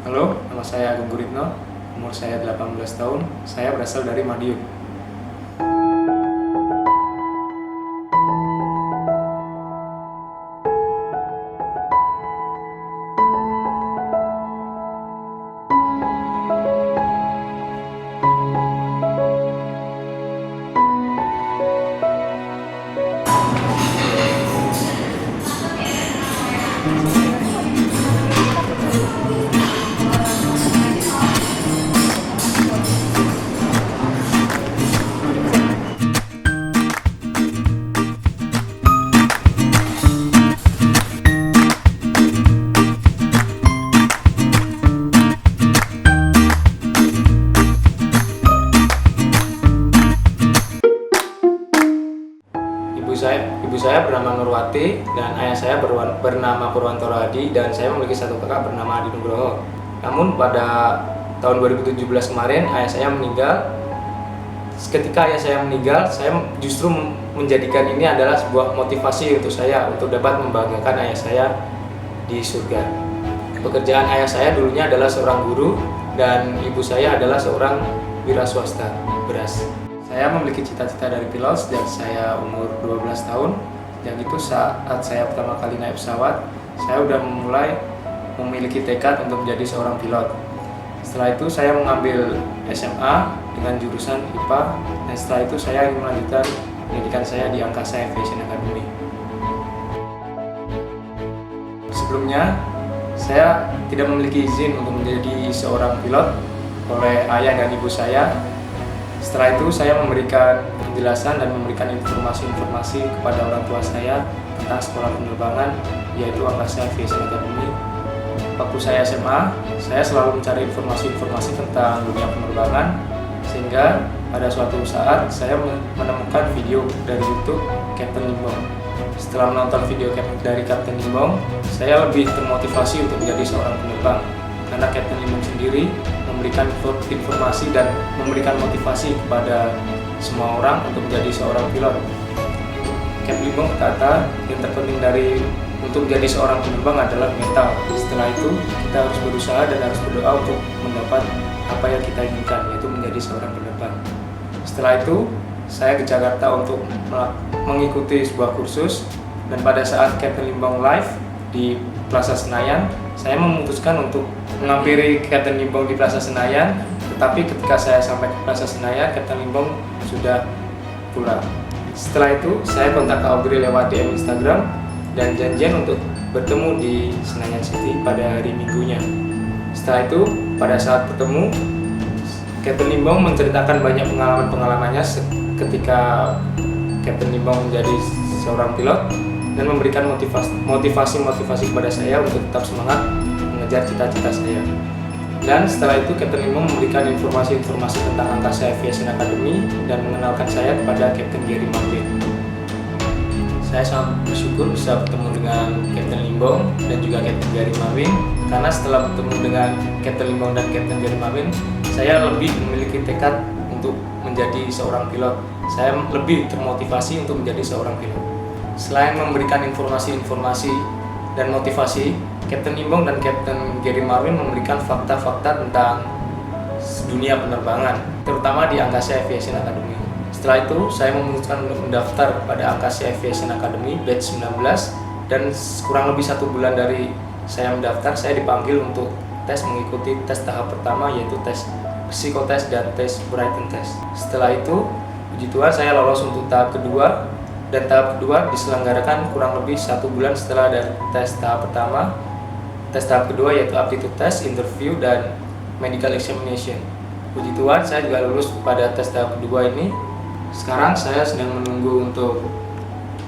Halo, nama saya Agung Guritno, umur saya 18 tahun, saya berasal dari Madiun. Ibu saya bernama Nurwati dan ayah saya bernama Purwantoro Hadi, dan saya memiliki satu kakak bernama Adi Nugroho. Namun pada tahun 2017 kemarin ayah saya meninggal. Ketika ayah saya meninggal, saya justru menjadikan ini adalah sebuah motivasi untuk saya untuk dapat membanggakan ayah saya di surga. Pekerjaan ayah saya dulunya adalah seorang guru dan ibu saya adalah seorang wira swasta beras. Saya memiliki cita-cita dari pilot sejak saya umur 12 tahun. Yang itu saat saya pertama kali naik pesawat, saya sudah mulai memiliki tekad untuk menjadi seorang pilot. Setelah itu saya mengambil SMA dengan jurusan IPA, dan setelah itu saya ingin melanjutkan pendidikan saya di Angkasa Aviation Academy. Sebelumnya, saya tidak memiliki izin untuk menjadi seorang pilot oleh ayah dan ibu saya. Setelah itu saya memberikan penjelasan dan memberikan informasi-informasi kepada orang tua saya tentang sekolah penerbangan, yaitu Angkasa Aviation Academy. Waktu saya SMA, saya selalu mencari informasi-informasi tentang dunia penerbangan, sehingga pada suatu saat saya menemukan video dari YouTube Captain Limbong. Setelah menonton video dari Captain Limbong, saya lebih termotivasi untuk menjadi seorang penerbang, karena Captain Limbong sendiri memberikan informasi dan memberikan motivasi kepada semua orang untuk menjadi seorang pilot. Captain Limbong berkata, yang terpenting untuk menjadi seorang penerbang adalah mental. Setelah itu, kita harus berusaha dan harus berdoa untuk mendapat apa yang kita inginkan, yaitu menjadi seorang penerbang. Setelah itu, saya ke Jakarta untuk mengikuti sebuah kursus, dan pada saat Captain Limbong live di Plaza Senayan, saya memutuskan untuk menghampiri Captain Limbong di Plaza Senayan. Tetapi ketika saya sampai ke Plaza Senayan, Captain Limbong sudah pulang. Setelah itu, saya kontak Kak Audrey lewat DM Instagram dan janjian untuk bertemu di Senayan City pada hari Minggunya. Setelah itu, pada saat bertemu, Captain Limbong menceritakan banyak pengalaman-pengalamannya ketika Captain Limbong menjadi seorang pilot, dan memberikan motivasi kepada saya untuk tetap semangat mengejar cita-cita saya. Dan setelah itu Captain Limbong memberikan informasi-informasi tentang Angkasa Aviation Academy dan mengenalkan saya kepada Captain Gary Marvin. Saya sangat bersyukur bisa bertemu dengan Captain Limbong dan juga Captain Gary Marvin, karena setelah bertemu dengan Captain Limbong dan Captain Gary Marvin, saya lebih memiliki tekad untuk menjadi seorang pilot. Saya lebih termotivasi untuk menjadi seorang pilot. Selain memberikan informasi-informasi dan motivasi, Captain Limbong dan Captain Gary Marvin memberikan fakta-fakta tentang dunia penerbangan, terutama di Angkasa Aviation Academy. Setelah itu, saya memutuskan untuk mendaftar pada Angkasa Aviation Academy batch 19, dan kurang lebih 1 bulan dari saya mendaftar, saya dipanggil untuk mengikuti tes tahap pertama, yaitu tes psikotest dan tes written test. Setelah itu, puji Tuhan, saya lolos untuk tahap kedua. Dan tahap kedua diselenggarakan kurang lebih 1 bulan setelah dari tes tahap pertama. Tes tahap kedua yaitu aptitude test, interview, dan medical examination. Puji Tuhan, saya juga lulus pada tes tahap kedua ini. Sekarang saya sedang menunggu untuk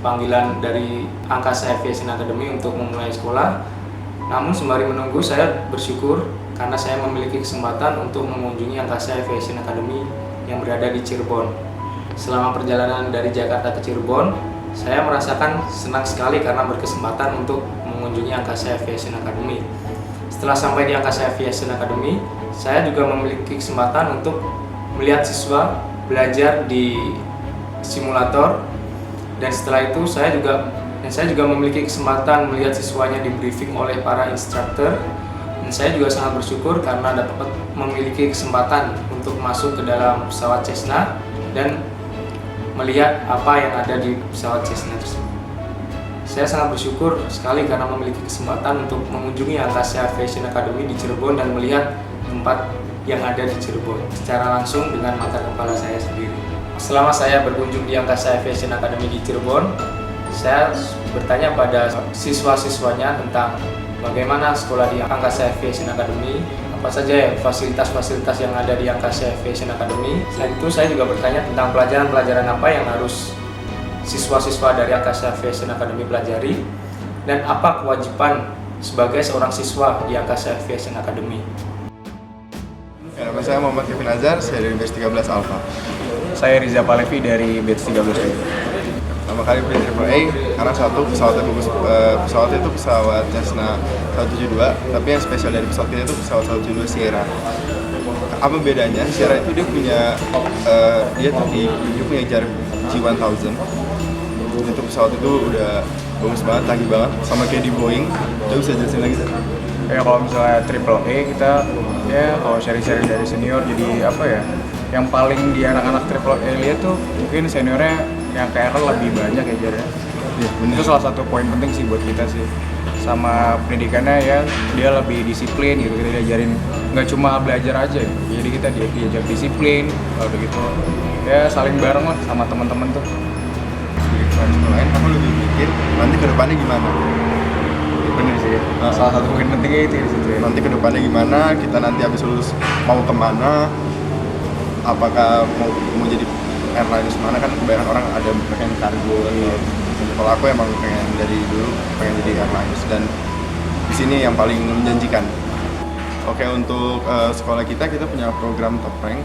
panggilan dari Angkasa Aviation Academy untuk memulai sekolah. Namun sembari menunggu, saya bersyukur karena saya memiliki kesempatan untuk mengunjungi Angkasa Aviation Academy yang berada di Cirebon. Selama perjalanan dari Jakarta ke Cirebon, saya merasakan senang sekali karena berkesempatan untuk mengunjungi Angkasa Aviation Academy. Setelah sampai di Angkasa Aviation Academy, saya juga memiliki kesempatan untuk melihat siswa belajar di simulator, dan setelah itu saya juga memiliki kesempatan melihat siswanya di briefing oleh para instruktur Dan saya juga sangat bersyukur karena dapat memiliki kesempatan untuk masuk ke dalam pesawat Cessna dan melihat apa yang ada di pesawat Cessna tersebut. Saya sangat bersyukur sekali karena memiliki kesempatan untuk mengunjungi Angkasa Aviation Academy di Cirebon dan melihat tempat yang ada di Cirebon secara langsung dengan mata kepala saya sendiri. Selama saya berkunjung di Angkasa Aviation Academy di Cirebon, saya bertanya pada siswa-siswanya tentang bagaimana sekolah di Angkasa Aviation Academy, apa saja fasilitas-fasilitas yang ada di Angkasa Aviation Academy. Selain itu saya juga bertanya tentang pelajaran-pelajaran apa yang harus siswa-siswa dari Angkasa Aviation Academy pelajari dan apa kewajiban sebagai seorang siswa di Angkasa Aviation Academy. Ya, nama saya Muhammad Kevin Azhar, saya dari batch 13 Alpha. Saya Riza Palevi dari batch 13 juga. Pertama kali pilih AAA karena satu pesawatnya bagus, pesawatnya itu pesawat Cessna 172, tapi yang spesial dari pesawat kita itu pesawat 172 Sierra. Apa bedanya? Sierra itu dia punya jar G1000. Itu pesawat itu udah bagus banget, canggih banget, sama kayak di Boeing. Coba bisa jelasin lagi sih? Ya kalau misalnya AAA kita ya kalau sharing-sharing dari senior jadi apa ya? Yang paling di anak-anak AAA lihat tuh mungkin seniornya yang ke RL lebih banyak ya jarnya. Ya, Itu salah satu poin penting sih buat kita sih. Sama pendidikannya ya dia lebih disiplin gitu, kita diajarin nggak cuma belajar aja ya. Jadi kita diajar disiplin, lalu gitu ya saling bareng lah sama teman-teman tuh. Di sekolah lain, kamu lebih mikir nanti ke depannya gimana? Bener sih. Salah satu poin pentingnya itu di situ ya. Nanti ke depannya gimana? Kita nanti habis lulus mau kemana? Apakah mau jadi airlines mana, kan kebanyakan orang ada pengen kargo atau kalau aku emang pengen dari dulu pengen jadi airlines dan di sini yang paling menjanjikan. Oke, untuk sekolah kita punya program top rank.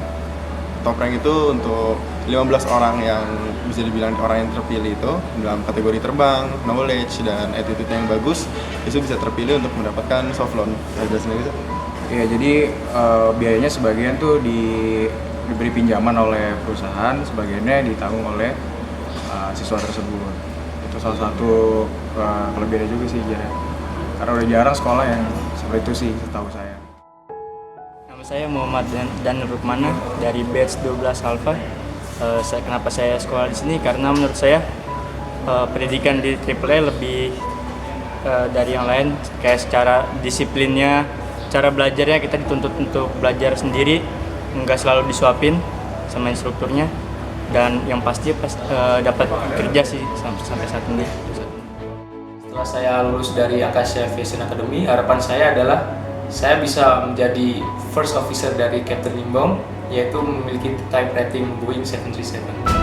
Top rank itu untuk 15 orang yang bisa dibilang orang yang terpilih itu dalam kategori terbang, knowledge dan attitude yang bagus itu bisa terpilih untuk mendapatkan soft loan. Jelasin lagi, Iya, jadi biayanya sebagian tuh diberi pinjaman oleh perusahaan, sebagiannya ditanggung oleh siswa tersebut. Itu salah satu kelebihannya juga sih, karena udah jarang sekolah yang seperti itu sih, setahu saya. Nama saya Muhammad Dan Rukmana dari batch 12 Alpha. Kenapa saya sekolah di sini? Karena menurut saya pendidikan di AAA lebih dari yang lain, kayak secara disiplinnya, cara belajarnya kita dituntut untuk belajar sendiri, nggak selalu disuapin sama instrukturnya, dan yang pasti dapat kerja sih sampai saat ini. Setelah saya lulus dari Angkasa Aviation Academy, harapan saya adalah saya bisa menjadi first officer dari Captain Limbong, yaitu memiliki type rating Boeing 737.